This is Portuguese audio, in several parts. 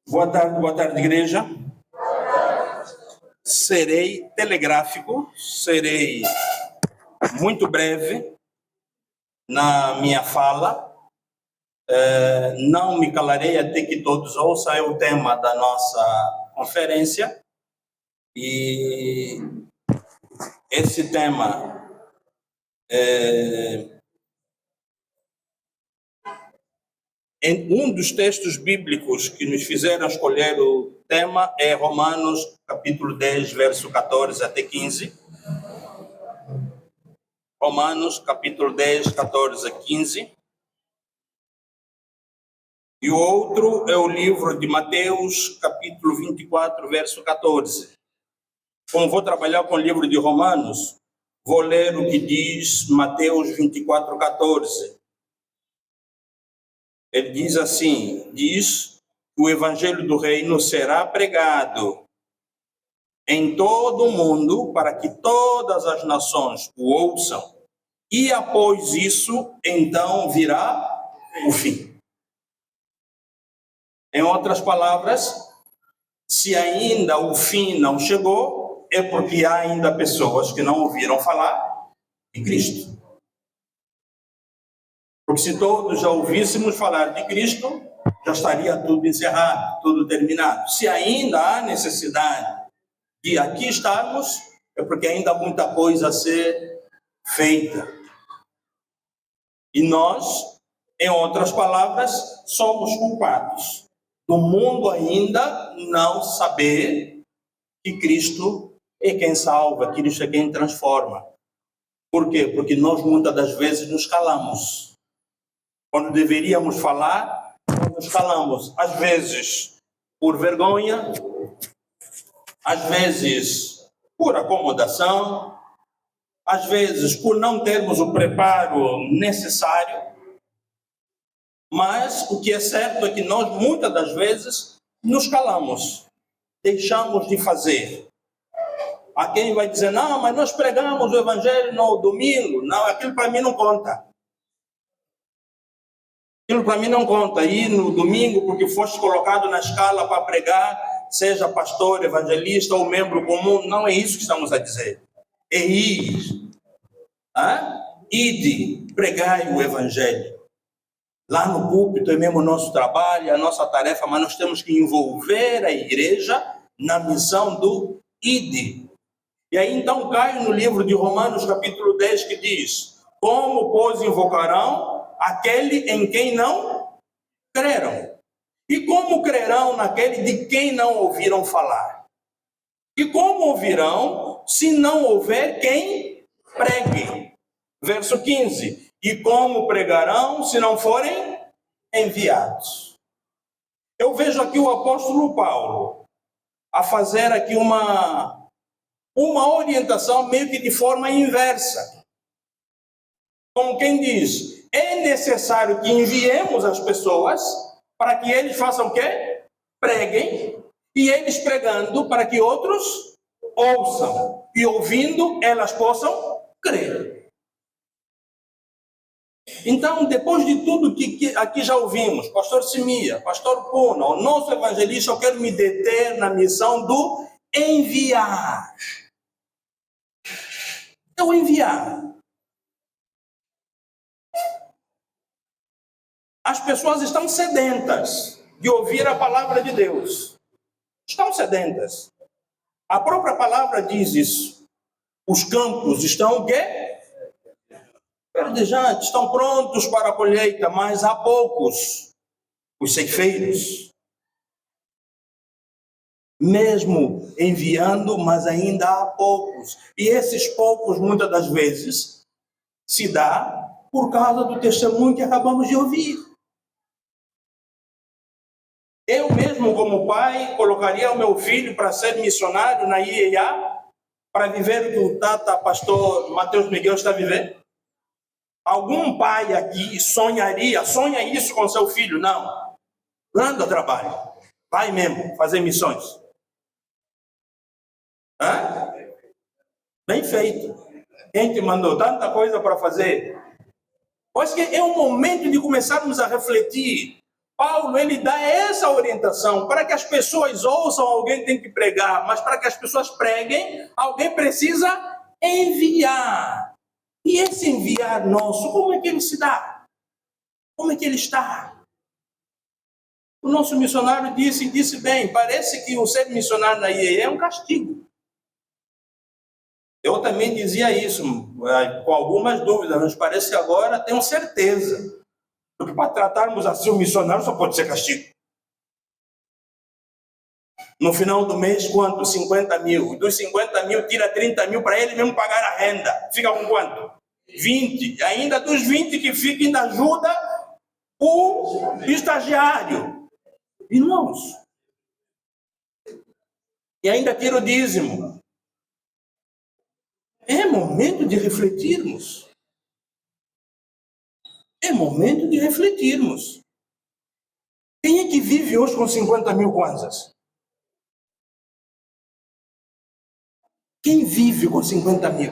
Boa tarde, igreja. Serei telegráfico, serei muito breve na minha fala. Não me calarei até que todos ouçam, é o tema da nossa conferência. E esse tema um dos textos bíblicos que nos fizeram escolher o tema é Romanos, capítulo 10, verso 14 até 15. Romanos, capítulo 10, 14 a 15. E o outro é o livro de Mateus, capítulo 24, verso 14. Como vou trabalhar com o livro de Romanos, vou ler o que diz Mateus 24, 14. Ele diz assim, diz que o evangelho do reino será pregado em todo o mundo para que todas as nações o ouçam. E após isso, então virá o fim. Em outras palavras, se ainda o fim não chegou, é porque há ainda pessoas que não ouviram falar de Cristo. Porque se todos já ouvíssemos falar de Cristo, já estaria tudo encerrado, tudo terminado. Se ainda há necessidade de aqui estarmos, é porque ainda há muita coisa a ser feita. E nós, em outras palavras, somos culpados do mundo ainda não saber que Cristo é quem salva, Cristo é quem transforma. Por quê? Porque nós muitas das vezes nos calamos. Quando deveríamos falar, nos calamos. Às vezes por vergonha, às vezes por acomodação, às vezes por não termos o preparo necessário. Mas o que é certo é que nós muitas das vezes nos calamos, deixamos de fazer. Há quem vai dizer, não, mas nós pregamos o evangelho no domingo. Não, aquilo para mim não conta. Aquilo para mim não conta. Ir no domingo porque foste colocado na escala para pregar, seja pastor, evangelista ou membro comum. Não é isso que estamos a dizer. É ir. Ide, pregai o evangelho. Lá no púlpito é mesmo o nosso trabalho, a nossa tarefa, mas nós temos que envolver a igreja na missão do ide. E aí então cai no livro de Romanos, capítulo 10, que diz, como, pois, invocarão aquele em quem não creram? E como crerão naquele de quem não ouviram falar? E como ouvirão se não houver quem pregue? Verso 15. E como pregarão se não forem enviados? Eu vejo aqui o apóstolo Paulo a fazer aqui uma orientação meio que de forma inversa. Como quem diz, é necessário que enviemos as pessoas para que eles façam o quê? Preguem, e eles pregando para que outros ouçam, e ouvindo elas possam crer. Então, depois de tudo que aqui já ouvimos, pastor Simia, pastor Puna, o nosso evangelista, eu quero me deter na missão do enviar. Eu enviar. As pessoas estão sedentas de ouvir a palavra de Deus. Estão sedentas. A própria palavra diz isso. Os campos estão o quê? Verdejantes, estão prontos para a colheita, mas há poucos, os ceifeiros. Mesmo enviando, mas ainda há poucos. E esses poucos, muitas das vezes, se dá por causa do testemunho que acabamos de ouvir. Eu mesmo, como pai, colocaria o meu filho para ser missionário na IEA, para viver o que o tata pastor Mateus Miguel está vivendo? Algum pai aqui sonha isso com seu filho? Não. Anda ao trabalho. Vai mesmo fazer missões. Bem feito. Quem te mandou tanta coisa para fazer? Pois que é o momento de começarmos a refletir Paulo, ele dá essa orientação. Para que as pessoas ouçam, alguém tem que pregar. Mas para que as pessoas preguem, alguém precisa enviar. E esse enviar nosso, como é que ele se dá? Como é que ele está? O nosso missionário disse bem, parece que o ser missionário na IEE é um castigo. Eu também dizia isso, com algumas dúvidas, mas parece que agora tenho certeza. Porque para tratarmos assim o missionário só pode ser castigo. No final do mês, quanto? 50 mil. Dos 50 mil, tira 30 mil para ele mesmo pagar a renda. Fica com quanto? 20. Ainda dos 20 que fica, ainda ajuda o estagiário. Irmãos. E ainda tira o dízimo. É momento de refletirmos. É momento de refletirmos. Quem é que vive hoje com 50 mil kwanzas? Quem vive com 50 mil?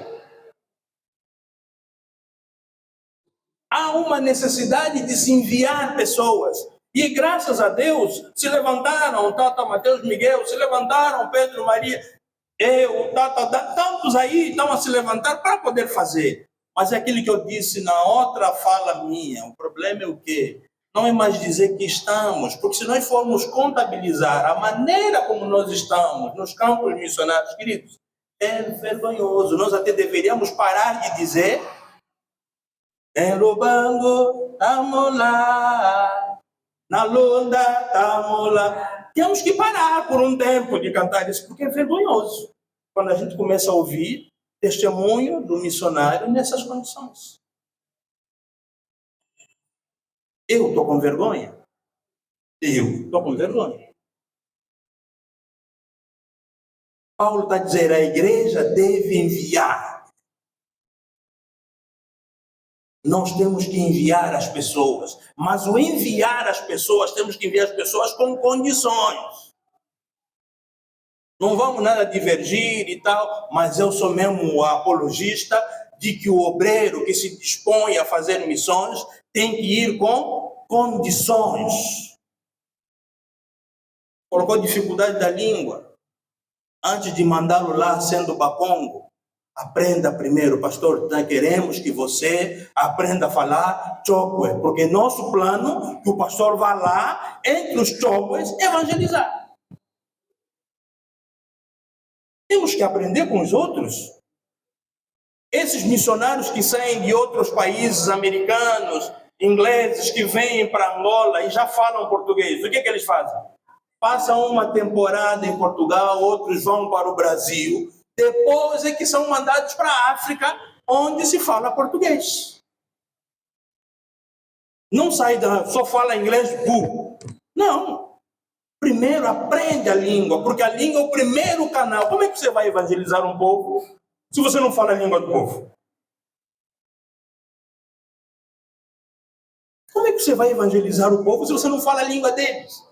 Há uma necessidade de se enviar pessoas. E graças a Deus, se levantaram, Tata Mateus Miguel, se levantaram Pedro Maria, eu, tantos aí estão a se levantar para poder fazer. Mas é aquilo que eu disse na outra fala minha, o problema é o quê? Não é mais dizer que estamos, porque se nós formos contabilizar a maneira como nós estamos nos campos missionários, queridos, é vergonhoso. Nós até deveríamos parar de dizer em Lubango, estamos lá, na Lunda, estamos lá. Temos que parar por um tempo de cantar isso, porque é vergonhoso quando a gente começa a ouvir testemunho do missionário nessas condições. Eu estou com vergonha? Eu estou com vergonha. Paulo está dizendo, a igreja deve enviar. Nós temos que enviar as pessoas, mas o enviar as pessoas, temos que enviar as pessoas com condições. Não vamos nada divergir e tal, mas eu sou mesmo apologista de que o obreiro que se dispõe a fazer missões tem que ir com condições. Colocou dificuldade da língua. Antes de mandá-lo lá sendo bacongo, aprenda primeiro, pastor, nós queremos que você aprenda a falar chokwe, porque nosso plano é que o pastor vá lá, entre os chokwes, evangelizar. Temos que aprender com os outros. Esses missionários que saem de outros países americanos, ingleses, que vêm para Angola e já falam português, o que eles fazem? Passam uma temporada em Portugal, outros vão para o Brasil, depois é que são mandados para a África, onde se fala português. Não sai só fala inglês, não. Primeiro aprende a língua, porque a língua é o primeiro canal. Como é que você vai evangelizar um povo se você não fala a língua do povo? Como é que você vai evangelizar o povo se você não fala a língua deles?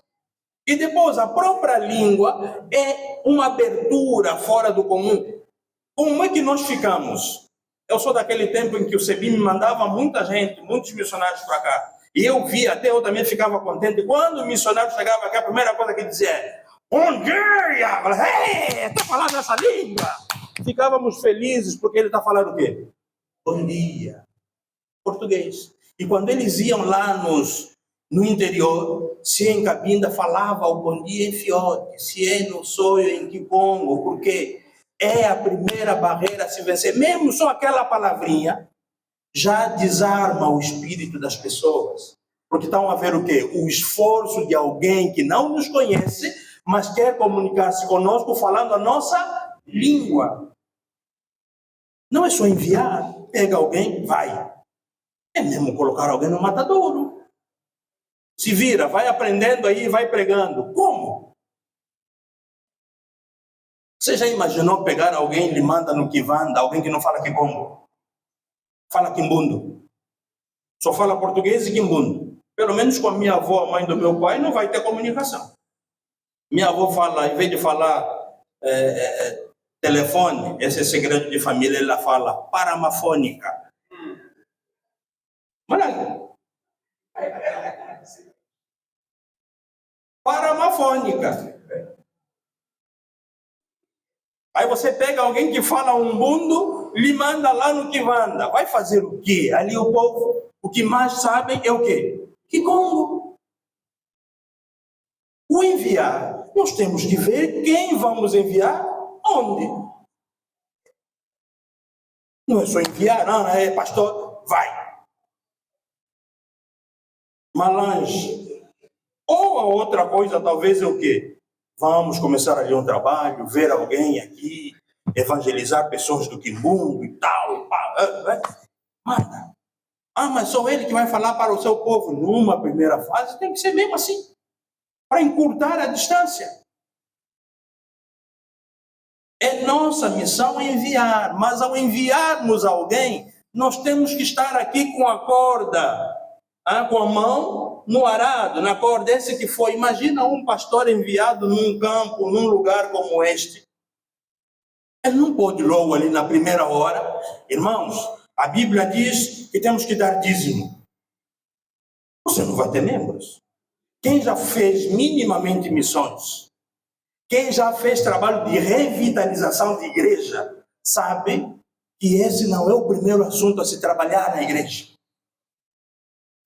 E depois, a própria língua é uma abertura fora do comum. Como é que nós ficamos? Eu sou daquele tempo em que o CEBI me mandava muita gente, muitos missionários para cá. E eu via, até eu também ficava contente. Quando o missionário chegava aqui, a primeira coisa que dizia é: bom dia! Está falando essa língua? Ficávamos felizes porque ele está falando o quê? Bom dia. Português. E quando eles iam lá no interior, se em Cabinda falava o bom dia em Fiote, se é no Soio em Kipongo, porque é a primeira barreira a se vencer. Mesmo só aquela palavrinha já desarma o espírito das pessoas. Porque estão a ver o quê? O esforço de alguém que não nos conhece, mas quer comunicar-se conosco falando a nossa língua. Não é só enviar, pega alguém, vai. É mesmo colocar alguém no matadouro. Se vira, vai aprendendo aí, vai pregando. Como? Você já imaginou pegar alguém e lhe manda no Kivanda, alguém que não fala Kikongo? Fala Kimbundo. Só fala português e Kimbundo. Pelo menos com a minha avó, a mãe do meu pai, não vai ter comunicação. Minha avó fala, em vez de falar telefone, esse é segredo de família, ela fala paramafônica. Maravilha. para a mafônica. Aí você pega alguém que fala umbundo, lhe manda lá no Kivanda. Vai fazer o quê? Ali o povo, o que mais sabem é o quê? Kikongo. O enviar, nós temos que ver quem vamos enviar, onde. Não é só enviar, não, é pastor, vai. Malange. Ou a outra coisa talvez é o quê? Vamos começar ali um trabalho, ver alguém aqui, evangelizar pessoas do Quimbundo e tal. Manda. Mas só ele que vai falar para o seu povo. Numa primeira fase tem que ser mesmo assim, para encurtar a distância. É nossa missão enviar, mas ao enviarmos alguém, nós temos que estar aqui com a corda, com a mão no arado, na corda. Esse que foi. Imagina um pastor enviado num campo, num lugar como este. Ele não pode logo ali na primeira hora. Irmãos, a Bíblia diz que temos que dar dízimo. Você não vai ter membros. Quem já fez minimamente missões, quem já fez trabalho de revitalização de igreja, sabe que esse não é o primeiro assunto a se trabalhar na igreja.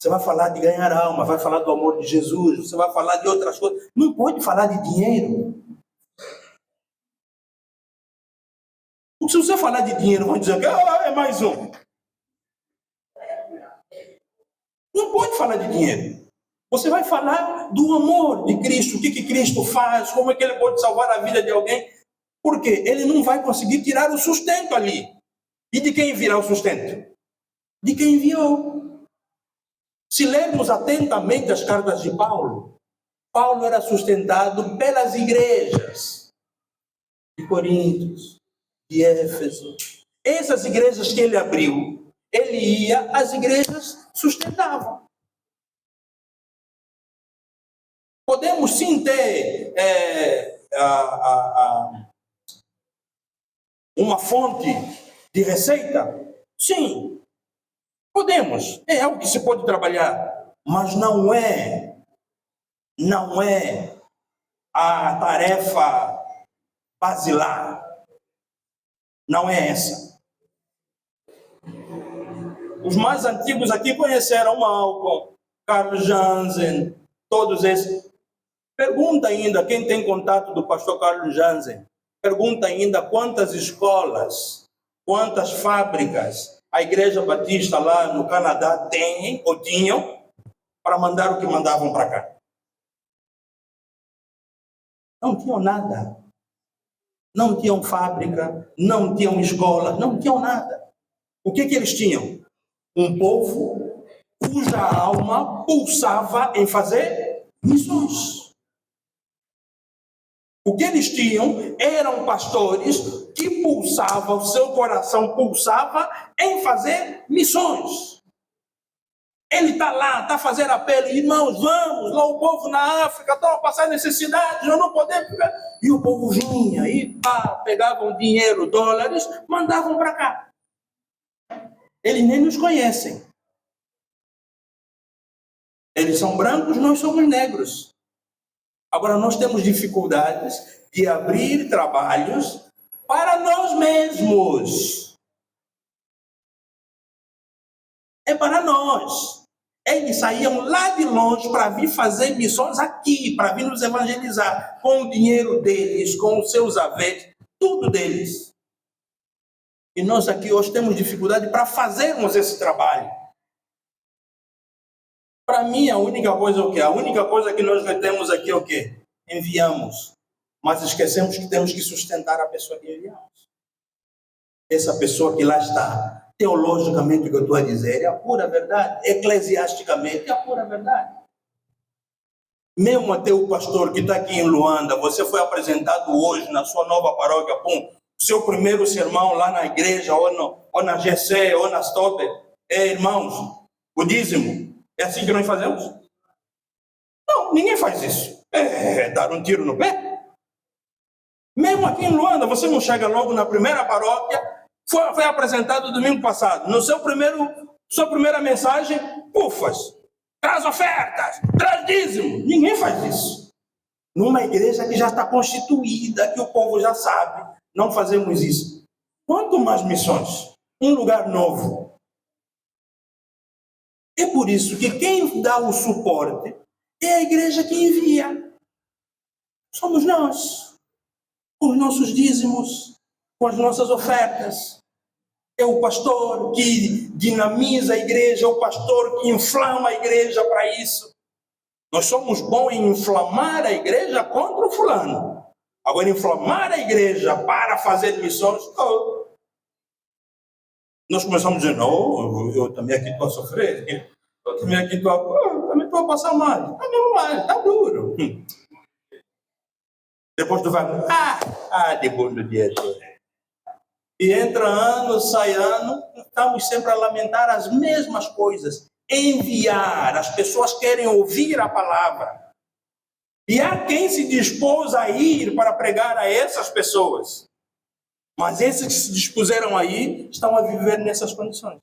Você vai falar de ganhar alma, vai falar do amor de Jesus, você vai falar de outras coisas. Não pode falar de dinheiro. Se você falar de dinheiro, vão dizer que é mais um. Não pode falar de dinheiro. Você vai falar do amor de Cristo, o que Cristo faz, como é que ele pode salvar a vida de alguém. Porque ele não vai conseguir tirar o sustento ali. E de quem virá o sustento? De quem enviou. Se lermos atentamente as cartas de Paulo, Paulo era sustentado pelas igrejas de Corinto, de Éfeso. Essas igrejas que ele abriu, ele ia, as igrejas sustentavam. Podemos sim ter uma fonte de receita? Sim, podemos. É algo que se pode trabalhar, mas não é a tarefa basilar. Não é essa. Os mais antigos aqui conheceram Malcolm, Carl Jansen, todos esses. Pergunta ainda, quem tem contato do pastor Carlos Jansen, pergunta ainda quantas escolas, quantas fábricas a Igreja Batista lá no Canadá tem ou tinham para mandar o que mandavam para cá. Não tinham nada. Não tinham fábrica, não tinham escola, não tinham nada. O que eles tinham? Um povo cuja alma pulsava em fazer missões. O que eles tinham eram pastores que pulsavam, o seu coração pulsava em fazer missões. Ele está lá, está fazendo apelo, irmãos, vamos, lá o povo na África está a passar necessidade, nós não podemos ficar. E o povo vinha e pegavam dinheiro, dólares, mandavam para cá. Eles nem nos conhecem. Eles são brancos, nós somos negros. Agora, nós temos dificuldades de abrir trabalhos para nós mesmos. É para nós. Eles saíam lá de longe para vir fazer missões aqui, para vir nos evangelizar, com o dinheiro deles, com os seus haveres, tudo deles. E nós aqui hoje temos dificuldade para fazermos esse trabalho. Para mim, a única coisa é o quê? A única coisa que nós temos aqui é o quê? Enviamos. Mas esquecemos que temos que sustentar a pessoa que enviamos. Essa pessoa que lá está, teologicamente o que eu estou a dizer é a pura verdade. Eclesiasticamente é a pura verdade. Mesmo até o pastor que está aqui em Luanda, você foi apresentado hoje na sua nova paróquia, seu primeiro sermão lá na igreja, ou na GC, ou na Stope, irmãos, o dízimo. É assim que nós fazemos? Não, ninguém faz isso. Dar um tiro no pé. Mesmo aqui em Luanda, você não chega logo na primeira paróquia, foi apresentado domingo passado, no sua primeira mensagem, pufas, traz ofertas, traz dízimo. Ninguém faz isso. numa igreja que já está constituída, que o povo já sabe, não fazemos isso. Quanto mais missões, um lugar novo. É por isso que quem dá o suporte é a igreja que envia. Somos nós, com os nossos dízimos, com as nossas ofertas. É o pastor que dinamiza a igreja, é o pastor que inflama a igreja para isso. Nós somos bons em inflamar a igreja contra o fulano. Agora, inflamar a igreja para fazer missões, não. Nós começamos a dizer, não, eu também aqui estou a sofrer, eu também aqui estou a passar mal. Está mesmo mal, está duro. Depois tu vai, de bom do dia. E entra ano, sai ano, estamos sempre a lamentar as mesmas coisas. Enviar, as pessoas querem ouvir a palavra. E há quem se dispôs a ir para pregar a essas pessoas. Mas esses que se dispuseram a ir, estão a viver nessas condições.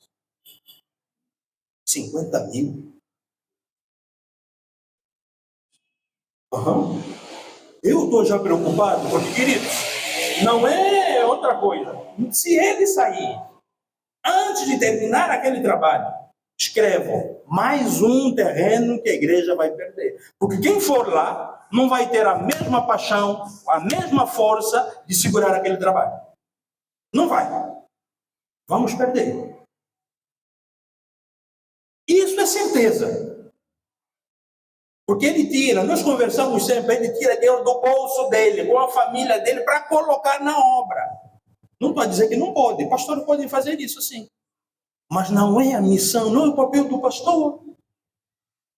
50 mil. Eu estou já preocupado, porque, queridos, não é outra coisa. Se ele sair, antes de terminar aquele trabalho, escrevam mais um terreno que a igreja vai perder. Porque quem for lá não vai ter a mesma paixão, a mesma força de segurar aquele trabalho. Não vai. Vamos perder. Isso é certeza. Porque ele tira, nós conversamos sempre, ele tira dinheiro do bolso dele, com a família dele, para colocar na obra. Não estou a dizer que não pode, pastores podem fazer isso sim. Mas não é a missão, não é o papel do pastor.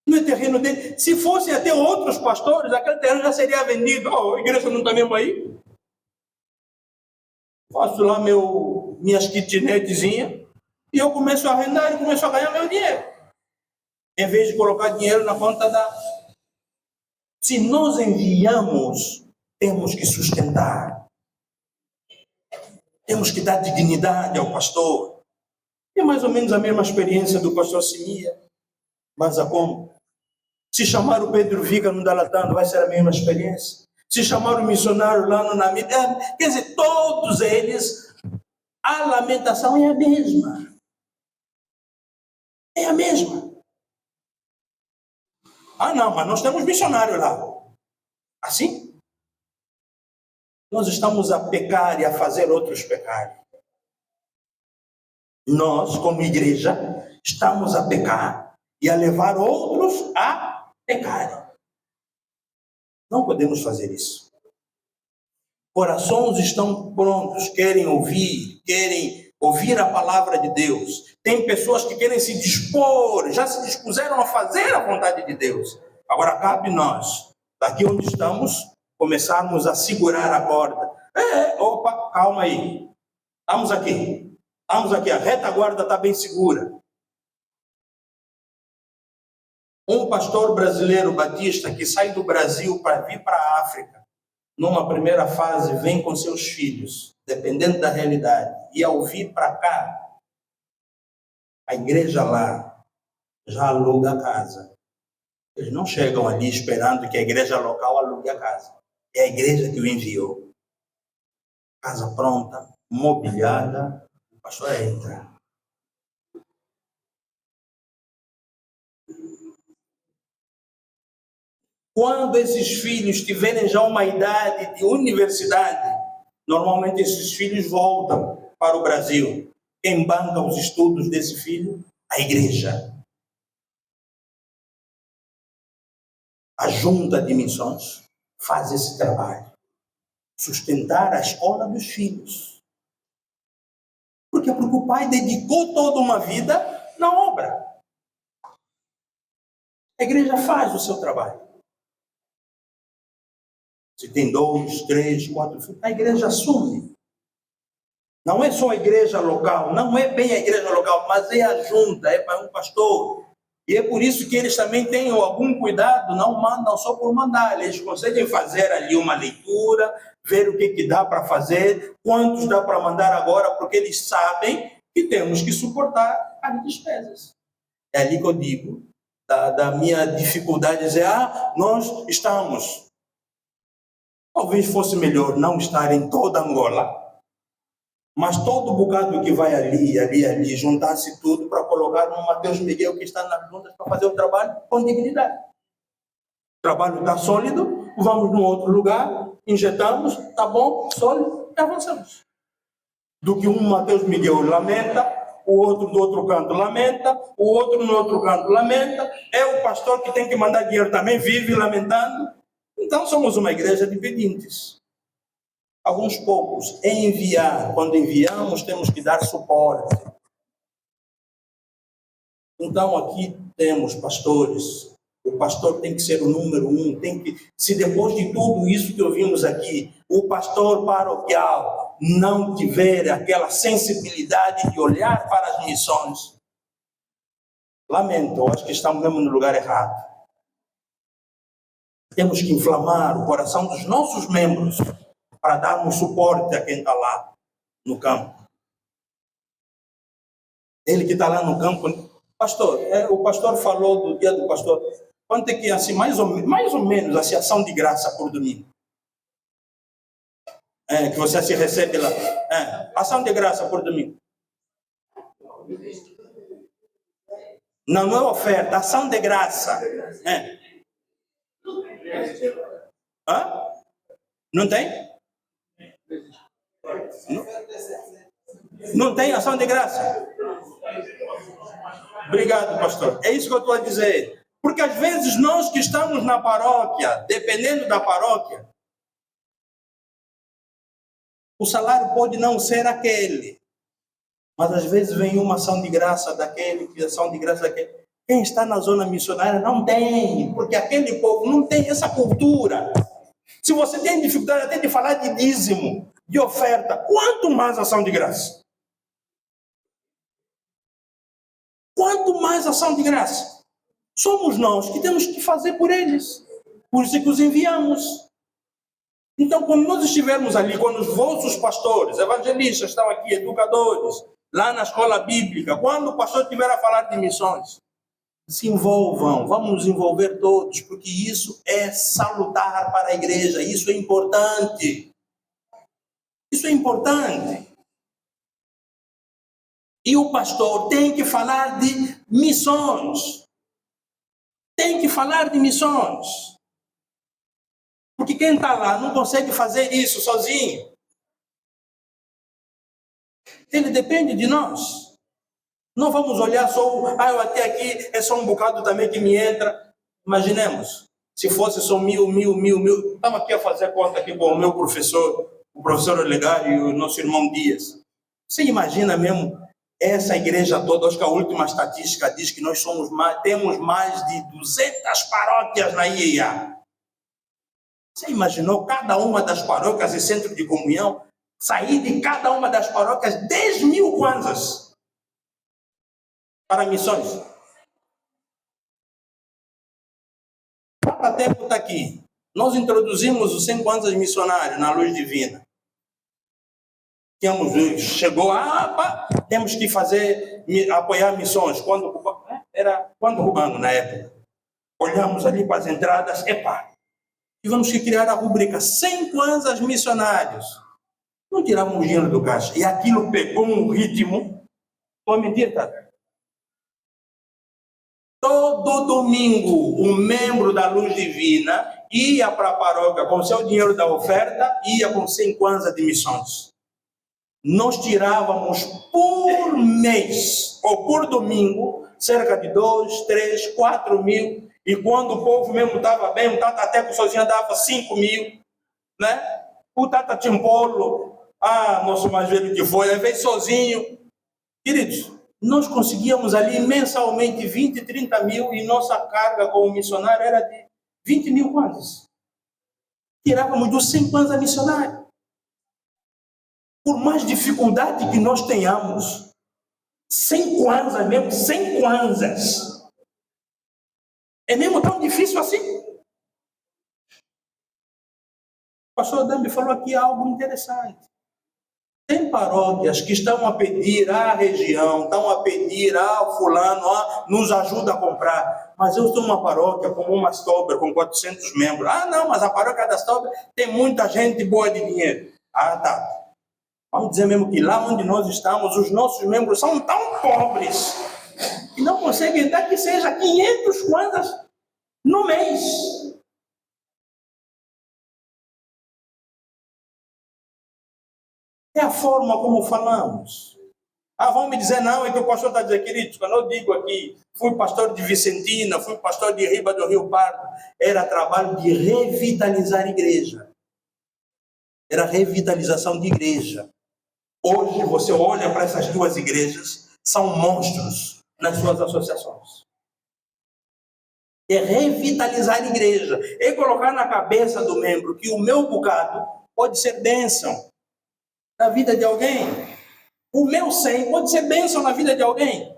Não é terreno dele. Se fossem até outros pastores, aquele terreno já seria vendido. A igreja não está mesmo aí? Faço lá minhas kitnetzinhas e eu começo a arrendar e começo a ganhar meu dinheiro. Em vez de colocar dinheiro na conta da... Se nós enviamos, temos que sustentar. Temos que dar dignidade ao pastor. É mais ou menos a mesma experiência do pastor Simia. Mas a como? Se chamar o Pedro Viga no Dalatano, vai ser a mesma experiência. Se chamar o missionário lá no Namíbia, quer dizer, todos eles, a lamentação é a mesma. É a mesma. Não, mas nós temos missionário lá. Assim? Nós estamos a pecar e a fazer outros pecarem. Nós, como igreja, estamos a pecar e a levar outros a pecarem. Não podemos fazer isso. Corações estão prontos, querem ouvir a palavra de Deus. Tem pessoas que querem se dispor, já se dispuseram a fazer a vontade de Deus. Agora cabe nós, daqui onde estamos, começarmos a segurar a corda. Opa, calma aí. Estamos aqui, a retaguarda está bem segura. Um pastor brasileiro batista que sai do Brasil para vir para a África, numa primeira fase, vem com seus filhos, dependendo da realidade, e ao vir para cá, a igreja lá já aluga a casa. Eles não chegam ali esperando que a igreja local alugue a casa. É a igreja que o enviou. Casa pronta, mobiliada, o pastor entra. Quando esses filhos tiverem já uma idade de universidade, normalmente esses filhos voltam para o Brasil. Quem banca os estudos desse filho? A igreja. A junta de missões faz esse trabalho. Sustentar a escola dos filhos. Porque o pai dedicou toda uma vida na obra. A igreja faz o seu trabalho. Se tem 2, 3, 4 filhos, a igreja assume. Não é só a igreja local, não é bem a igreja local, mas é a junta, é para um pastor. E é por isso que eles também têm algum cuidado, não mandam só por mandar. Eles conseguem fazer ali uma leitura, ver o que dá para fazer, quantos dá para mandar agora, porque eles sabem que temos que suportar as despesas. É ali que eu digo, da minha dificuldade de dizer, nós estamos Talvez fosse melhor não estar em toda Angola, mas todo bocado que vai ali, juntar-se tudo para colocar no Mateus Miguel que está nas juntas para fazer o trabalho com dignidade. O trabalho está sólido, vamos num outro lugar, injetamos, está bom, sólido, e avançamos. Do que um Mateus Miguel lamenta, o outro do outro canto lamenta, o outro no outro canto lamenta, é o pastor que tem que mandar dinheiro também, vive lamentando. Então somos uma igreja de pedintes. Alguns poucos. Enviar. Quando enviamos, temos que dar suporte. Então aqui temos pastores. O pastor tem que ser o número um. Se depois de tudo isso que ouvimos aqui, o pastor paroquial não tiver aquela sensibilidade de olhar para as missões, lamento, acho que estamos mesmo no lugar errado. Temos que inflamar o coração dos nossos membros para darmos suporte a quem está lá no campo. Ele que está lá no campo, pastor, o pastor falou do dia do pastor. Quanto é que assim, mais ou menos assim, ação de graça por domingo? Que você se recebe lá. Ação de graça por domingo. Não é oferta, ação de graça. Não tem? Não tem ação de graça? Obrigado, pastor. É isso que eu estou a dizer. Porque às vezes nós que estamos na paróquia, dependendo da paróquia, o salário pode não ser aquele. Mas às vezes vem uma ação de graça daquele, ação de graça daquele. Quem está na zona missionária não tem, porque aquele povo não tem essa cultura. Se você tem dificuldade até de falar de dízimo, de oferta, quanto mais ação de graça? Quanto mais ação de graça? Somos nós que temos que fazer por eles. Por isso que os enviamos. Então, quando nós estivermos ali, quando os vossos pastores, evangelistas estão aqui, educadores, lá na escola bíblica, quando o pastor estiver a falar de missões, se envolvam, vamos nos envolver todos, porque isso é salutar para a igreja, isso é importante. Isso é importante. E o pastor tem que falar de missões. Tem que falar de missões. Porque quem está lá não consegue fazer isso sozinho. Ele depende de nós. Não vamos olhar só, eu até aqui é só um bocado também que me entra. Imaginemos, se fosse só mil. Estamos aqui a fazer conta aqui com o meu professor, o professor Olegário e o nosso irmão Dias. Você imagina mesmo essa igreja toda? Acho que a última estatística diz que nós temos mais de 200 paróquias na IEA. Você imaginou cada uma das paróquias e centro de comunhão? Sair de cada uma das paróquias 10 mil kwanzas para missões. Há tempo está aqui. Nós introduzimos os 100 kwanzas missionários na Luz Divina. Chegou temos que apoiar missões. Quando cubano na época. Olhamos ali para as entradas, tivemos que criar a rubrica 100 kwanzas missionários. Não tiramos o dinheiro do caixa. E aquilo pegou um ritmo. Não é mentira, tá? Todo domingo, um membro da Luz Divina ia para a paróquia com o seu dinheiro da oferta, ia com 100 kwanzas de missões. Nós tirávamos por mês, ou por domingo, cerca de 2, 3, 4 mil. E quando o povo mesmo estava bem, o Tata Teco sozinho dava 5 mil. Né? O Tata Timpolo, nosso mais velho que foi, ele veio sozinho. Queridos, nós conseguíamos ali mensalmente 20, 30 mil e nossa carga como missionário era de 20 mil kwanzas. Tirávamos dos 100 kwanzas missionários. Por mais dificuldade que nós tenhamos, 100 kwanzas mesmo, 100 kwanzas. É mesmo tão difícil assim? O pastor Dambi falou aqui algo interessante. Tem paróquias que estão a pedir à região, estão a pedir ao fulano, nos ajuda a comprar. Mas eu estou numa paróquia como uma Stober, com 400 membros. Ah, não, mas a paróquia da Stober tem muita gente boa de dinheiro. Ah, tá. Vamos dizer mesmo que lá onde nós estamos, os nossos membros são tão pobres que não conseguem dar que seja 500 kwanzas no mês. É a forma como falamos. Ah, vão me dizer, não, é que o pastor está dizendo, queridos, quando eu digo aqui, fui pastor de Vicentina, fui pastor de Riba do Rio Pardo, era trabalho de revitalizar a igreja. Era revitalização de igreja. Hoje você olha para essas duas igrejas, são monstros nas suas associações. É revitalizar a igreja, é colocar na cabeça do membro que o meu bocado pode ser bênção na vida de alguém. O meu 100 pode ser bênção na vida de alguém.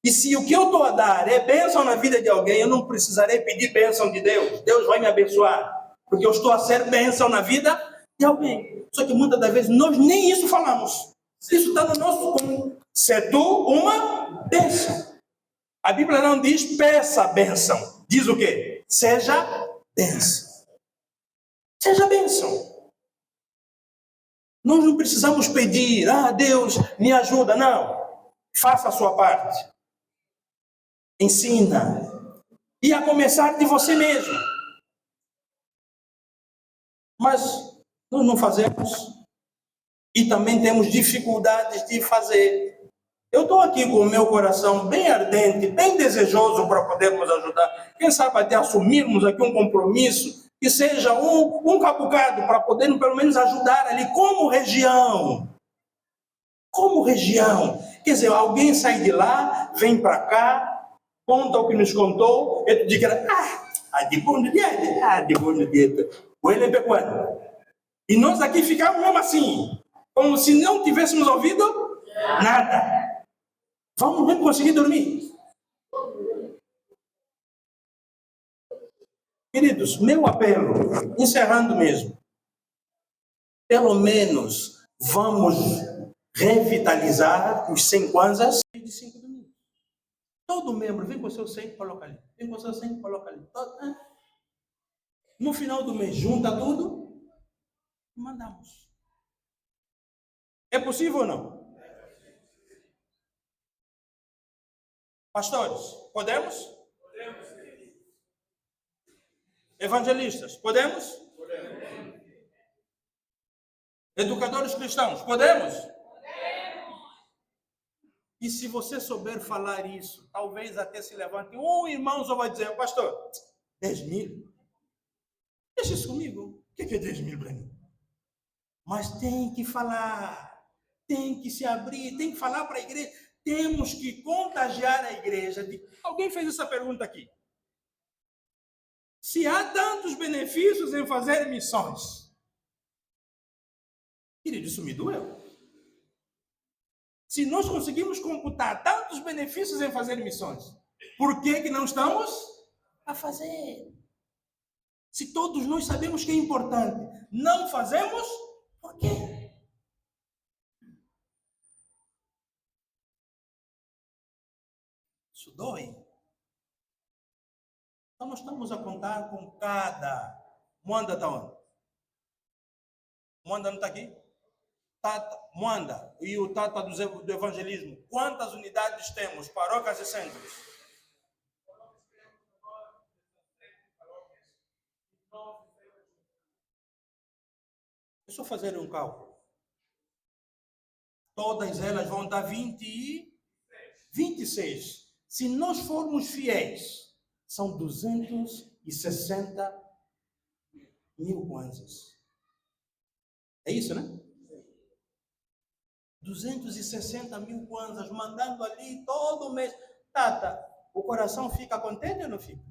E se o que eu estou a dar é bênção na vida de alguém, eu não precisarei pedir bênção de Deus. Deus vai me abençoar, porque eu estou a ser bênção na vida de alguém. Só que muitas das vezes nós nem isso falamos. Isso está no nosso comum. Ser tu uma bênção. A Bíblia não diz peça bênção. Diz o quê? Seja bênção. Seja bênção. Nós não precisamos pedir, Deus, me ajuda. Não. Faça a sua parte. Ensina. E a começar de você mesmo. Mas nós não fazemos. E também temos dificuldades de fazer. Eu estou aqui com o meu coração bem ardente, bem desejoso para podermos ajudar. Quem sabe até assumirmos aqui um compromisso que seja um capucado para podermos pelo menos ajudar ali como região. Como região. Quer dizer, alguém sai de lá, vem para cá, conta o que nos contou, e tu diz, de bom dia, de bom dia. O ele é pequeno. E nós aqui ficamos mesmo assim, como se não tivéssemos ouvido nada. Vamos nem conseguir dormir. Queridos, meu apelo, encerrando mesmo, pelo menos vamos revitalizar os 100 kwanzas de 5 domingos. Todo membro, vem com o seu 100, coloca ali. Vem com o seu 100, coloca ali. No final do mês, junta tudo e mandamos. É possível ou não? Pastores, podemos? Podemos. Evangelistas, podemos? Podemos. Educadores cristãos, podemos? Podemos. E se você souber falar isso, talvez até se levante um irmão só vai dizer, pastor, 10 mil? Deixa isso comigo. O que é 10 mil para mim? Mas tem que falar, tem que se abrir, tem que falar para a igreja. Temos que contagiar a igreja. Alguém fez essa pergunta aqui. Se há tantos benefícios em fazer missões, querido, isso me doeu. Se nós conseguimos computar tantos benefícios em fazer missões, por que não estamos a fazer? Se todos nós sabemos que é importante, não fazemos, por quê? Isso dói. Então nós estamos a contar com cada... Moanda está onde? Moanda não está aqui? Tata, Moanda e o Tata do evangelismo. Quantas unidades temos? Paróquias e centros? É só fazer um cálculo. Todas elas vão dar 26. Se nós formos fiéis, são 260 mil kwanzas. É isso, né? 260 mil kwanzas, mandando ali todo mês. Tata, o coração fica contente ou não fica?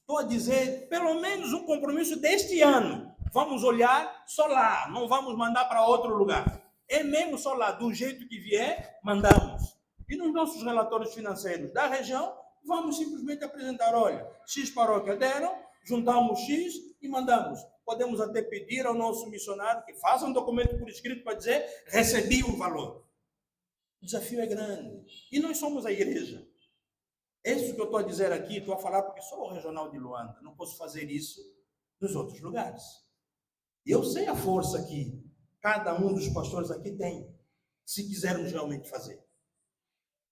Estou a dizer, pelo menos um compromisso deste ano. Vamos olhar só lá, não vamos mandar para outro lugar. É mesmo só lá, do jeito que vier, mandamos. E nos nossos relatórios financeiros da região, vamos simplesmente apresentar, olha, X paróquia deram, juntamos X e mandamos. Podemos até pedir ao nosso missionário que faça um documento por escrito para dizer: recebi o valor. O desafio é grande. E nós somos a igreja. É isso que eu estou a dizer aqui, estou a falar porque sou o regional de Luanda. Não posso fazer isso nos outros lugares. E eu sei a força que cada um dos pastores aqui tem, se quisermos realmente fazer.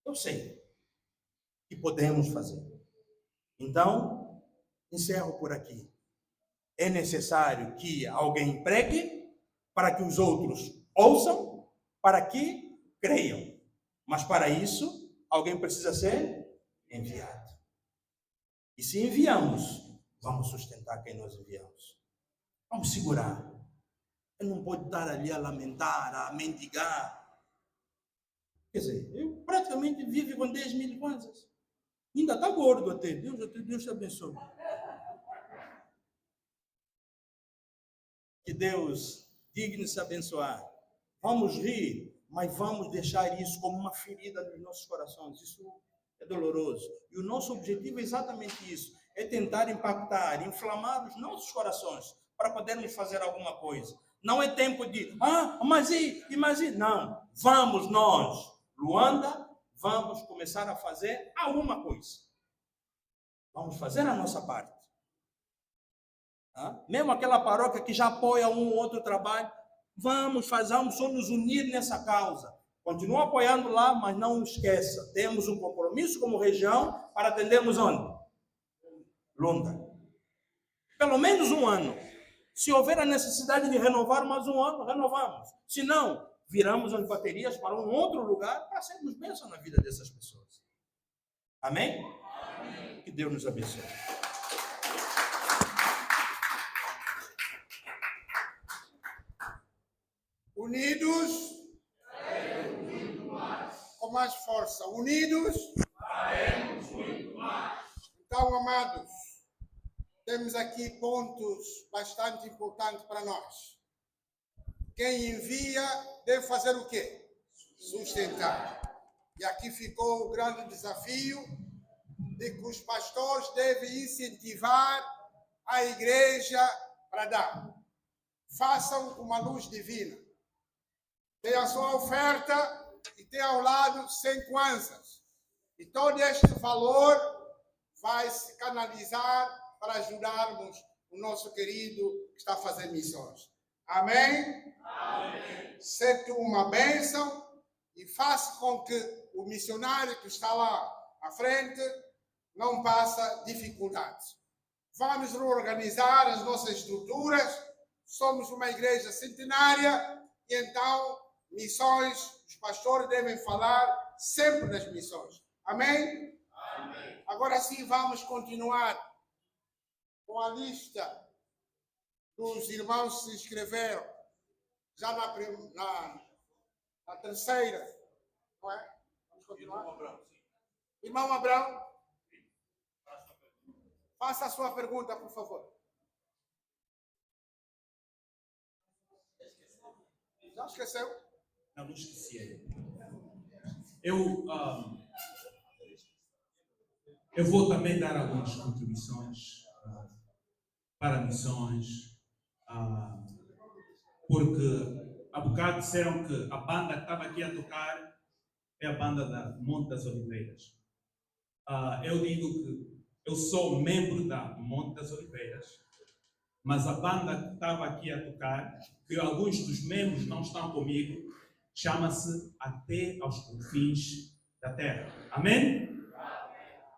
Eu sei que podemos fazer. Então, encerro por aqui. É necessário que alguém pregue para que os outros ouçam, para que creiam. Mas para isso, alguém precisa ser enviado. E se enviamos, vamos sustentar quem nós enviamos. Vamos segurar. Ele não pode estar ali a lamentar, a mendigar. Quer dizer, eu praticamente vivo com 10 mil kwanzas. Ainda está gordo até. Deus te abençoe. Que Deus digne-se abençoar. Vamos rir, mas vamos deixar isso como uma ferida nos nossos corações. Isso é doloroso. E o nosso objetivo é exatamente isso. É tentar impactar, inflamar os nossos corações para podermos fazer alguma coisa. Não é tempo de, mas e. Não. Vamos nós, Luanda, vamos começar a fazer alguma coisa. Vamos fazer a nossa parte. Mesmo aquela paróquia que já apoia um ou outro trabalho, vamos só nos unir nessa causa. Continua apoiando lá, mas não esqueça. Temos um compromisso como região para atendermos onde? Luanda. Pelo menos um ano. Se houver a necessidade de renovar mais um ano, renovamos. Se não, viramos as baterias para um outro lugar para sermos bênção na vida dessas pessoas. Amém? Amém. Que Deus nos abençoe. Unidos, com mais força. Unidos, então, amados, temos aqui pontos bastante importantes para nós. Quem envia deve fazer o quê? Sustentar. E aqui ficou o grande desafio de que os pastores devem incentivar a igreja para dar. Façam uma luz divina. Tem a sua oferta e tem ao lado 100 kwanzas. E todo este valor vai se canalizar para ajudarmos o nosso querido que está fazendo missões. Amém? Amém. Sente uma bênção e faça com que o missionário que está lá à frente não passe dificuldades. Vamos reorganizar as nossas estruturas. Somos uma igreja centenária e então missões, os pastores devem falar sempre das missões. Amém? Amém. Agora sim vamos continuar com a lista dos irmãos que se inscreveram já na terceira. Não é? Vamos continuar? Irmão Abrão, faça a sua pergunta, por favor. Já esqueceu? Não esqueci. Eu vou também dar algumas contribuições para missões, porque há bocado disseram que a banda que estava aqui a tocar é a banda da Monte das Oliveiras. Eu digo que eu sou membro da Monte das Oliveiras, mas a banda que estava aqui a tocar, que alguns dos membros não estão comigo, chama-se Até aos Confins da Terra. Amém?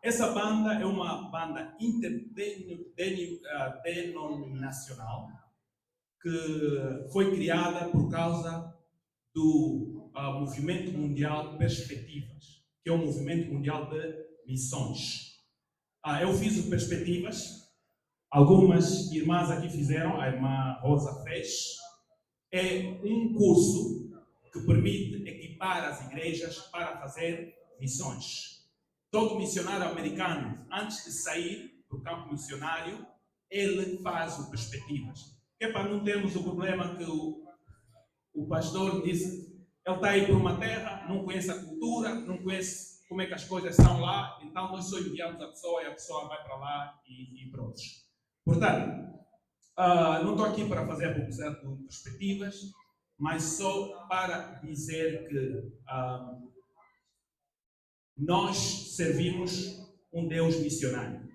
Essa banda é uma banda interdenominacional que foi criada por causa do Movimento Mundial Perspectivas, que é um movimento mundial de missões. Eu fiz o Perspectivas, algumas irmãs aqui fizeram, a irmã Rosa fez. É um curso que permite equipar as igrejas para fazer missões. Todo missionário americano, antes de sair do campo missionário, ele faz o Perspectivas. Que é para não termos o problema que o pastor disse, ele está aí por uma terra, não conhece a cultura, não conhece como é que as coisas são lá, então nós só enviamos a pessoa e a pessoa vai para lá e pronto. Portanto, não estou aqui para fazer a publicidade de perspectivas, mas só para dizer que nós servimos um Deus missionário.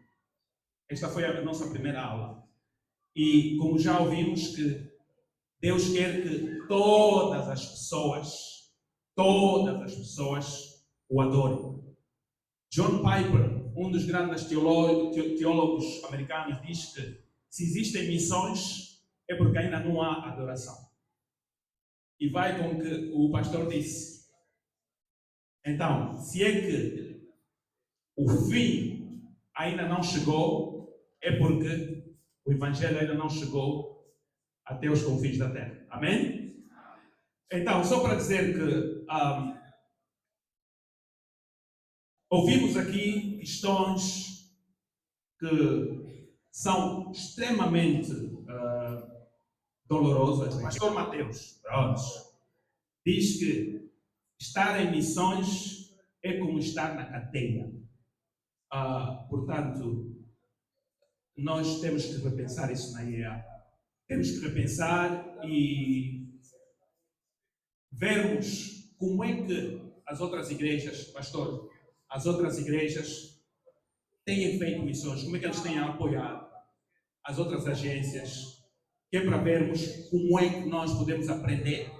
Esta foi a nossa primeira aula. E como já ouvimos que Deus quer que todas as pessoas o adorem. John Piper, um dos grandes teólogos americanos, diz que se existem missões é porque ainda não há adoração. E vai com o que o pastor disse. Então, se é que o fim ainda não chegou, é porque o Evangelho ainda não chegou até os confins da terra. Amém? Então, só para dizer que ouvimos aqui questões que são extremamente dolorosas. O pastor Mateus diz que estar em missões é como estar na cadeia. Portanto, nós temos que repensar isso na IEA. Temos que repensar e vermos como é que as outras igrejas, pastor, as outras igrejas têm feito missões, como é que eles têm apoiado as outras agências, que é para vermos como é que nós podemos aprender.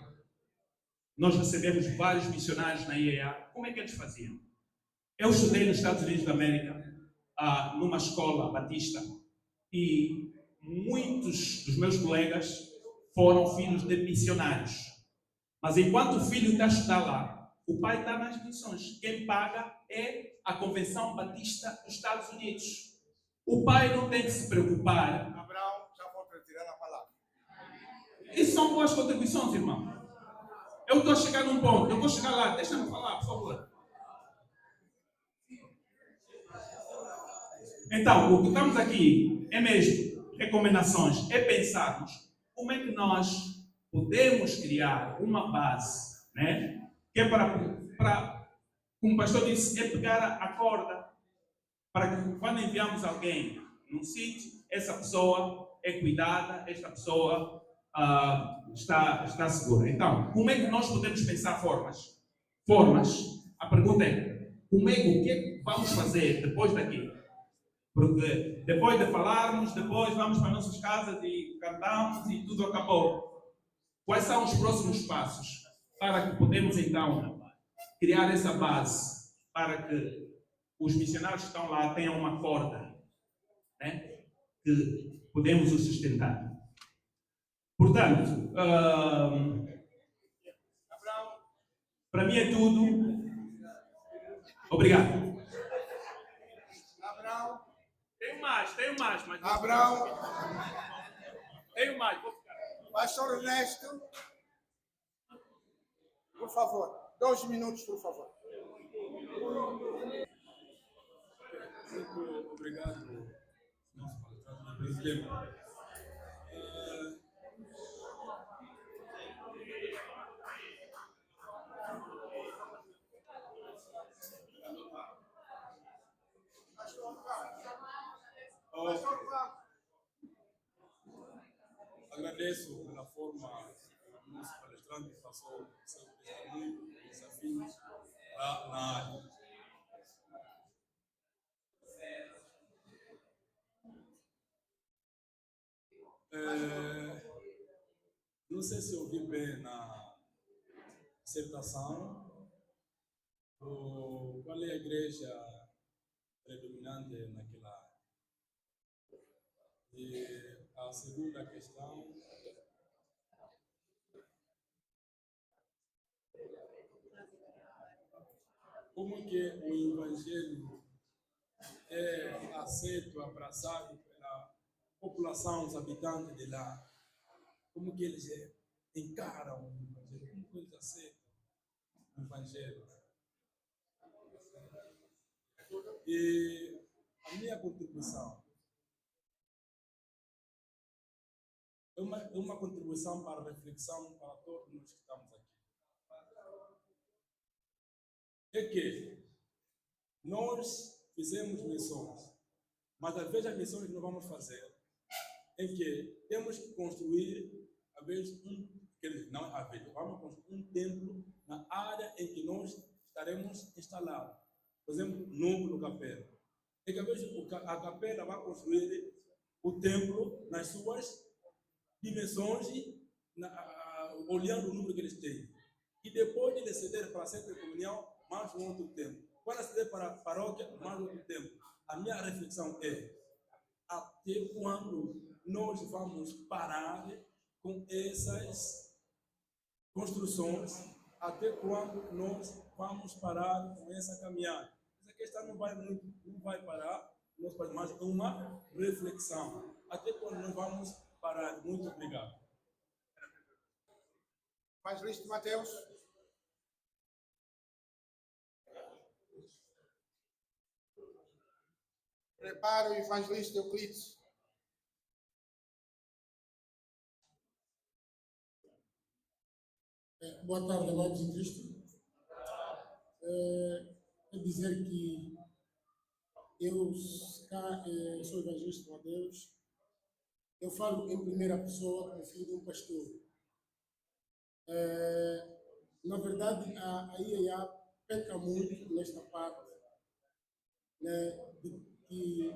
Nós recebemos vários missionários na IEA, como é que eles faziam? Eu estudei nos Estados Unidos da América, numa escola batista, e muitos dos meus colegas foram filhos de missionários. Mas enquanto o filho está a estudar lá, o pai está nas missões. Quem paga é a Convenção Batista dos Estados Unidos. O pai não tem que se preocupar. Abraão, já vou retirar a palavra. Isso são boas contribuições, irmão. Eu estou a chegar num ponto, eu vou chegar lá, deixa-me falar, por favor. Então, o que estamos aqui é mesmo recomendações, é pensarmos como é que nós podemos criar uma base, né? Que é para, como o pastor disse, é pegar a corda, para que quando enviamos alguém num sítio, essa pessoa é cuidada, esta pessoa está segura. Então, como é que nós podemos pensar formas? A pergunta é, o que é que vamos fazer depois daqui? Porque depois de falarmos, depois vamos para nossas casas e cantamos e tudo acabou. Quais são os próximos passos para que podemos então criar essa base para que os missionários que estão lá tenham uma corda, né, que podemos os sustentar? Portanto, para mim é tudo. Obrigado. Tenho mais, mas... Abraão. Tenho mais, vou ficar. Pastor Ernesto, por favor, 2 minutos, por favor. Muito obrigado, nosso palestrante, presidente. Agradeço pela forma que o nosso palestrante passou o seu testemunho, desafios na área. Não sei se ouvi bem na dissertação qual é a igreja predominante naquela área. E a segunda questão, como que o Evangelho é aceito, abraçado pela população, os habitantes de lá? Como que eles encaram o Evangelho? Como que eles aceitam o Evangelho? E a minha contribuição é uma contribuição para a reflexão para todos nós que estamos aqui. É que nós fizemos missões, mas às vezes as missões que nós vamos fazer em que temos que construir, vamos construir um templo na área em que nós estaremos instalados. Por exemplo, no Capela. E que a Capela vai construir o templo nas suas dimensões, olhando o número que eles têm. E depois de eles ceder para a Santa Comunhão, mais um outro tempo. Quando ceder para a paróquia, mais outro tempo. A minha reflexão é: até quando nós vamos parar com essas construções? Até quando nós vamos parar com essa caminhada? Essa questão não vai parar. Nós fazemos mais uma reflexão. Até quando nós vamos parar? Muito obrigado. Evangelista Mateus. Prepara o evangelista Euclides. Boa tarde, amados em Cristo. Quero dizer que eu sou evangelista Mateus. Eu falo em primeira pessoa como filho de um pastor. Na verdade, a IEA peca muito nesta parte, né, de que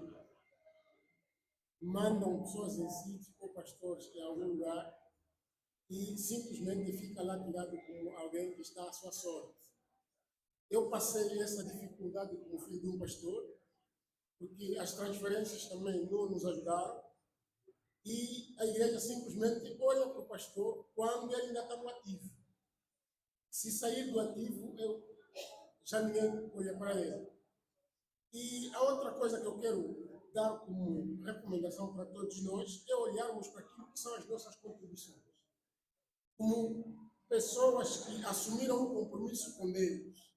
mandam pessoas em sítio ou pastores em algum lugar e simplesmente fica lá tirado como alguém que está à sua sorte. Eu passei essa dificuldade como filho de um pastor, porque as transferências também não nos ajudaram, e a igreja simplesmente olha para o pastor quando ele ainda está no ativo. Se sair do ativo, já ninguém olha para ele. E a outra coisa que eu quero dar como recomendação para todos nós é olharmos para aquilo que são as nossas contribuições. Como pessoas que assumiram um compromisso com Deus,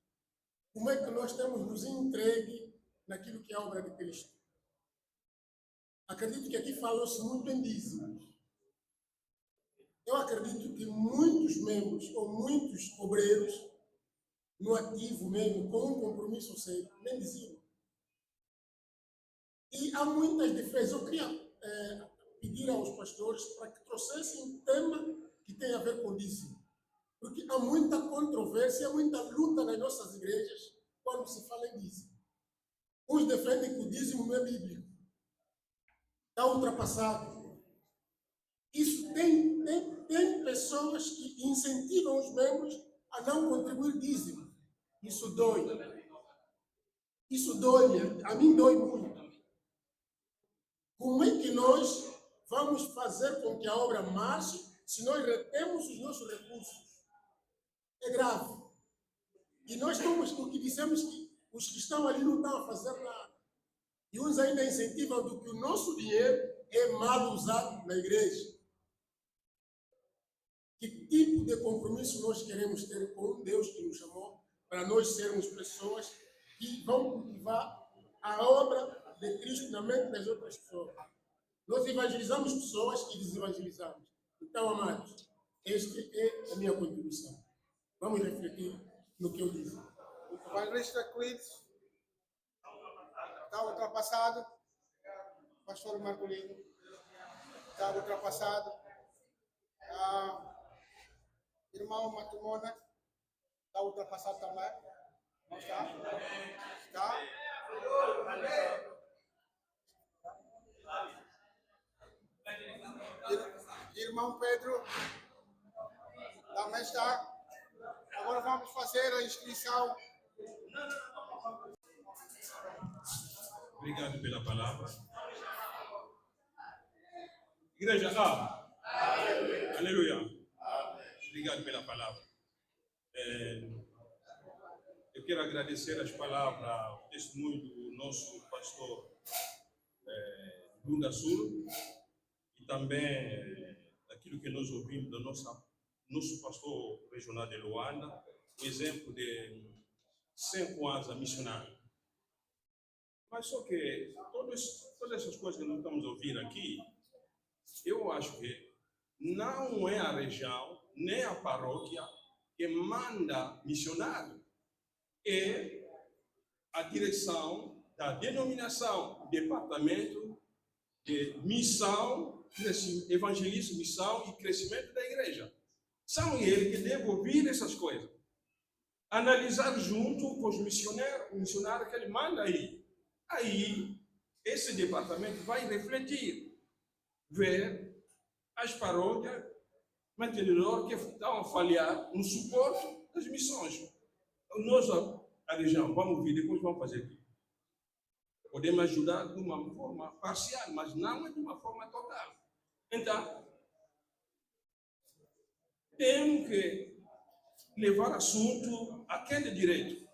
como é que nós temos nos entregue naquilo que é a obra de Cristo? Acredito que aqui falou-se muito em dízimos. Eu acredito que muitos membros ou muitos obreiros no ativo mesmo, com um compromisso sério, nem dizimam. E há muitas defesas. Eu queria pedir aos pastores para que trouxessem um tema que tem a ver com dízimo. Porque há muita controvérsia, há muita luta nas nossas igrejas quando se fala em dízimo. Uns defendem que o dízimo não é bíblico. Está ultrapassado. Isso tem pessoas que incentivam os membros a não contribuir dízimo. Isso dói. Isso dói. A mim dói muito. Como é que nós vamos fazer com que a obra marche se nós retemos os nossos recursos? É grave. E nós estamos com o que dissemos que os que estão ali não estão a fazer nada. E uns ainda incentivam do que o nosso dinheiro é mal usado na igreja. Que tipo de compromisso nós queremos ter com Deus que nos chamou para nós sermos pessoas que vão cultivar a obra de Cristo na mente das outras pessoas? Nós evangelizamos pessoas e desevangelizamos. Então, amados, esta é a minha contribuição. Vamos refletir no que eu disse. O evangelista Euclides está ultrapassado. Pastor Marcolino está ultrapassado. Irmão Matumona está ultrapassado também. Não está? Está? Irmão Pedro também está. Agora vamos fazer a inscrição. Obrigado pela palavra. Igreja Aleluia. Obrigado pela palavra. Eu quero agradecer as palavras, o testemunho do nosso pastor Lunda Sul e também daquilo que nós ouvimos do nosso pastor regional de Luanda, o exemplo de 5 anos a missionário. Mas só que todas essas coisas que nós estamos ouvindo aqui, eu acho que não é a região, nem a paróquia que manda missionário. É a direção da denominação, departamento de missão evangelismo, missão e crescimento da igreja. São eles que devem ouvir essas coisas. Analisar junto com os missionários que ele manda aí. Aí, esse departamento vai refletir, ver as paróquias, mantenedores que estão a falhar no suporte das missões. Nós, a região, vamos ver, depois vamos fazer aqui. Podemos ajudar de uma forma parcial, mas não de uma forma total. Então, temos que levar assunto àquele direito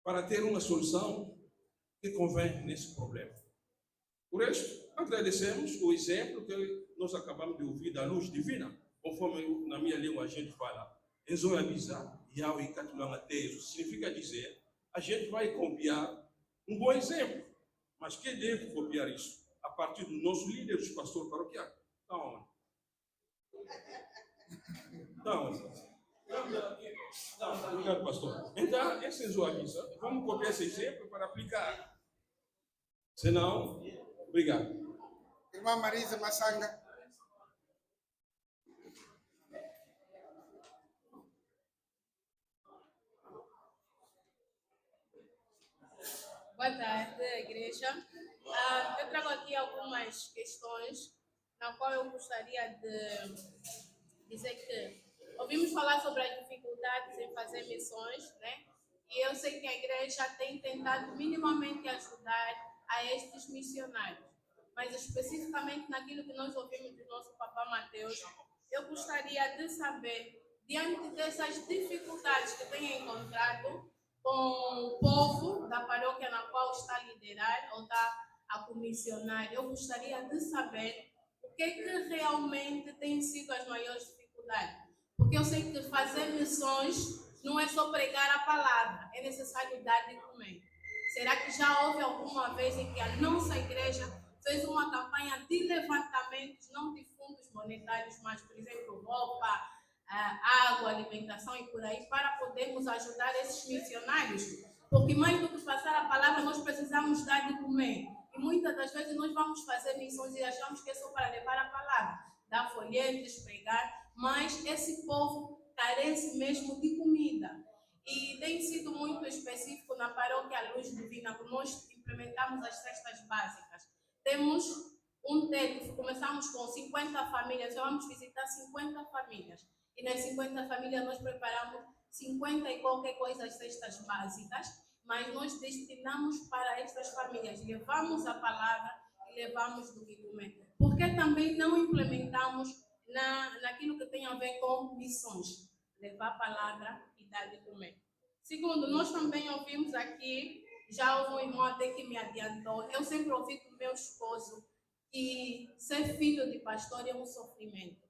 para ter uma solução que convém nesse problema. Por isso, agradecemos o exemplo que nós acabamos de ouvir da luz divina, conforme na minha língua a gente fala. Enzoiabiza, Yao e Catulamateso, significa dizer, a gente vai copiar um bom exemplo. Mas quem deve copiar isso? A partir do nosso líder, dos pastores paroquiais. Está onde? Está onde? Obrigado, pastor. Então, esse Enzoiabiza, vamos copiar esse exemplo para aplicar. Senão, obrigado. Irmã Marisa Massanga. Boa tarde, igreja. Eu trago aqui algumas questões na qual eu gostaria de dizer que ouvimos falar sobre as dificuldades em fazer missões, né? E eu sei que a igreja tem tentado minimamente ajudar a estes missionários. Mas especificamente naquilo que nós ouvimos do nosso Papa Mateus, eu gostaria de saber, diante dessas dificuldades que tem encontrado com o povo da paróquia na qual está a liderar ou está a comissionar, eu gostaria de saber o que realmente tem sido as maiores dificuldades. Porque eu sei que fazer missões não é só pregar a palavra, é necessário dar de comer. Será que já houve alguma vez em que a nossa igreja fez uma campanha de levantamentos, não de fundos monetários, mas, por exemplo, roupa, água, alimentação e por aí, para podermos ajudar esses missionários? Porque mais do que passar a palavra, nós precisamos dar de comer. E muitas das vezes nós vamos fazer missões e achamos que é só para levar a palavra, dar folhetos, pregar, mas esse povo carece mesmo de comida. E tem sido muito específico na paróquia Luz Divina, que nós implementamos as cestas básicas. Temos um teto, começamos com 50 famílias, vamos visitar 50 famílias. E nas 50 famílias nós preparamos 50 e qualquer coisa as cestas básicas, mas nós destinamos para estas famílias. Levamos a palavra e levamos do que comer. Por que também não implementamos naquilo que tem a ver com missões? Levar a palavra e dar de comer. Segundo, nós também ouvimos aqui, já houve um irmão até que me adiantou, eu sempre ouvi com meu esposo que ser filho de pastor é um sofrimento.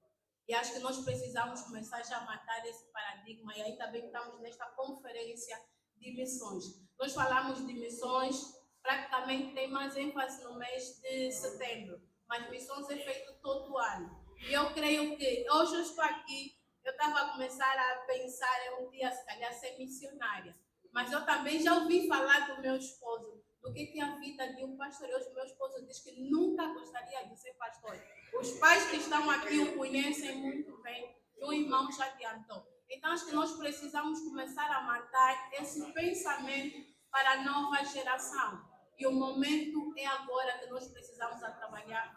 E acho que nós precisamos começar já a matar esse paradigma, e ainda bem que estamos nesta conferência de missões. Nós falamos de missões, praticamente tem mais ênfase no mês de setembro, mas missões é feito todo ano. E eu creio que hoje eu estou aqui, eu estava a começar a pensar em um dia, se calhar, ser missionária. Mas eu também já ouvi falar do meu esposo, do que é a vida de um pastor. E hoje o meu esposo diz que nunca gostaria de ser pastor. Os pais que estão aqui o conhecem muito bem, e o irmão já adiantou. Então, acho que nós precisamos começar a matar esse pensamento para a nova geração. E o momento é agora que nós precisamos trabalhar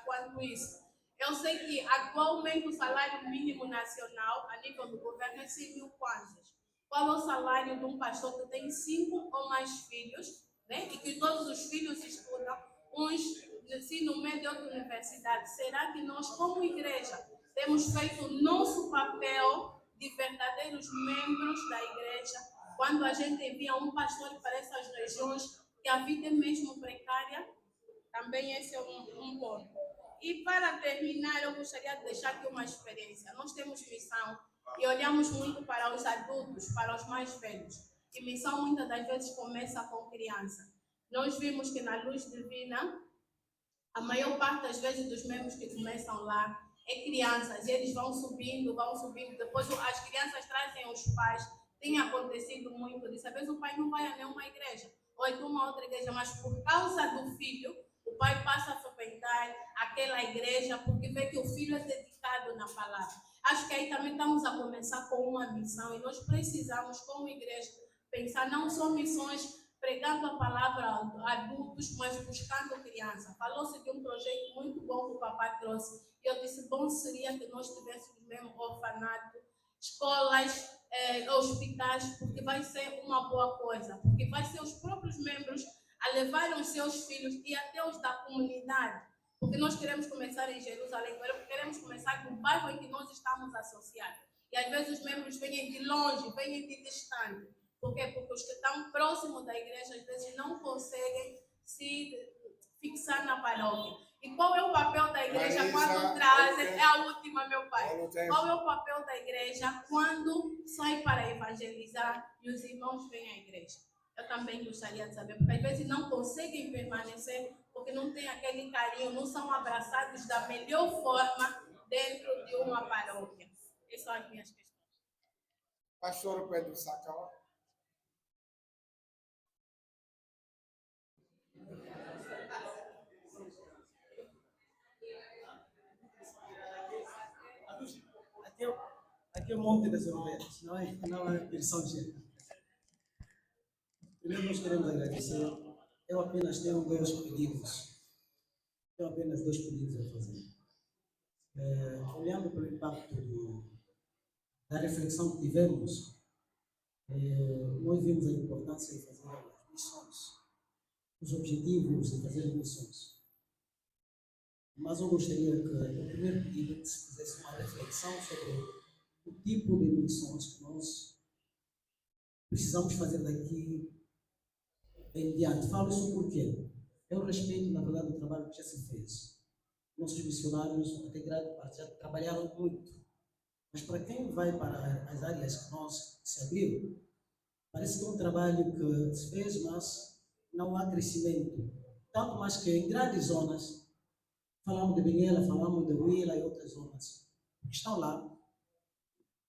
quanto isso. Eu sei que atualmente o salário mínimo nacional a nível do governo é 100.000 kwanzas. Qual é o salário de um pastor que tem 5 ou mais filhos, né? E que todos os filhos estudam, uns no ensino médio e outra universidade? Será que nós, como igreja, temos feito o nosso papel de verdadeiros membros da igreja quando a gente envia um pastor para essas regiões que a vida é mesmo precária? Também esse é um ponto. E para terminar, eu gostaria de deixar aqui uma experiência. Nós temos missão e olhamos muito para os adultos, para os mais velhos. E missão muitas das vezes começa com criança. Nós vimos que na Luz Divina, a maior parte das vezes dos membros que começam lá é crianças. E eles vão subindo. Depois as crianças trazem os pais. Tem acontecido muito disso. Às vezes o pai não vai a nenhuma igreja, ou a uma outra igreja, mas por causa do filho, o pai passa a frequentar, a àquela igreja, porque vê que o filho é dedicado na palavra. Acho que aí também estamos a começar com uma missão e nós precisamos, como igreja, pensar não só missões pregando a palavra a adultos, mas buscando crianças. Falou-se de um projeto muito bom que o papai trouxe. E eu disse, bom seria que nós tivéssemos mesmo orfanato, escolas, hospitais, porque vai ser uma boa coisa. Porque vai ser os próprios membros a levarem os seus filhos e até os da comunidade. Porque nós queremos começar em Jerusalém, queremos começar no bairro em que nós estamos associados. E às vezes os membros vêm de longe, vêm de distante. Por quê? Porque os que estão próximos da igreja, às vezes, não conseguem se fixar na paróquia. E qual é o papel da igreja quando trazem... É a última, meu pai. Qual é o papel da igreja quando sai para evangelizar e os irmãos vêm à igreja? Eu também gostaria de saber, porque às vezes não conseguem permanecer, porque não tem aquele carinho, não são abraçados da melhor forma dentro de uma paróquia. Essas são as minhas questões. Pastor Pedro Sacau. Aqui é o Monte das Oliveiras, não é versão de. Primeiro nós queremos agradecer. Eu apenas tenho dois pedidos. Tenho apenas dois pedidos a fazer. Olhando para o impacto da reflexão que tivemos, nós vimos a importância de fazer as missões, os objetivos de fazer as missões. Mas eu gostaria que o primeiro pedido se fizesse uma reflexão sobre o tipo de missões que nós precisamos fazer daqui em diante. Falo isso porque eu respeito, na verdade, o trabalho que já se fez. Nossos missionários, até grande parte, já trabalharam muito. Mas para quem vai para as áreas que nós se abriram, parece que é um trabalho que se fez, mas não há crescimento. Tanto mais que em grandes zonas, falamos de Benguela, falamos de Huila e outras zonas, que estão lá,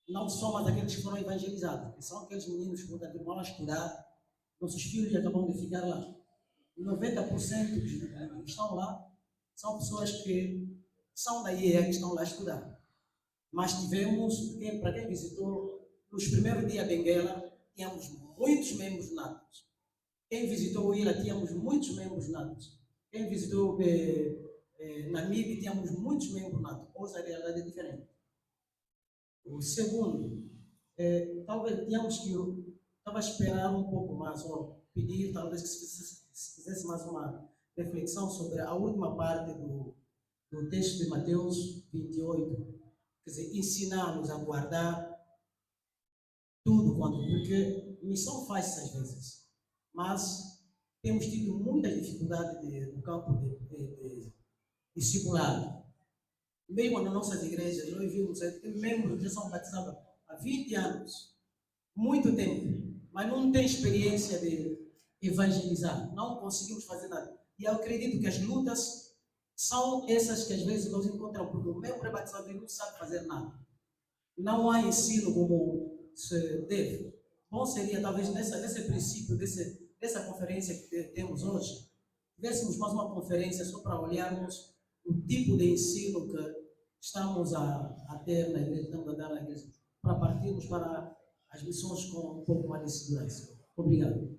não são mais aqueles que foram evangelizados, que são aqueles meninos que vão estudar, nossos filhos acabam de ficar lá. 90% que estão lá são pessoas que são da IEA, que estão lá a estudar. Mas tivemos, para quem visitou, nos primeiros dias Benguela, tínhamos muitos membros natos. Quem visitou o Huila, tínhamos muitos membros natos. Quem visitou Namibe, tínhamos muitos membros natos. Hoje a realidade é diferente. O segundo, talvez tínhamos que, estava a esperar um pouco mais, ou pedir talvez que se fizesse mais uma reflexão sobre a última parte do texto de Mateus 28, quer dizer, ensinar-nos a guardar tudo, porque missão faz-se às vezes, mas temos tido muita dificuldade no campo de discipulado. Mesmo nas nossas igrejas, nós vimos membros que já são batizados há 20 anos, muito tempo, mas não tem experiência de evangelizar, não conseguimos fazer nada. E eu acredito que as lutas são essas que às vezes nós encontramos, porque o membro é batizado e não sabe fazer nada. Não há ensino como se deve. Bom seria, talvez, nesse princípio, dessa conferência que temos hoje, tivéssemos mais uma conferência só para olharmos o tipo de ensino que estamos a ter na igreja, estamos a dar na igreja, para partirmos para as missões com um pouco mais de segurança. Obrigado.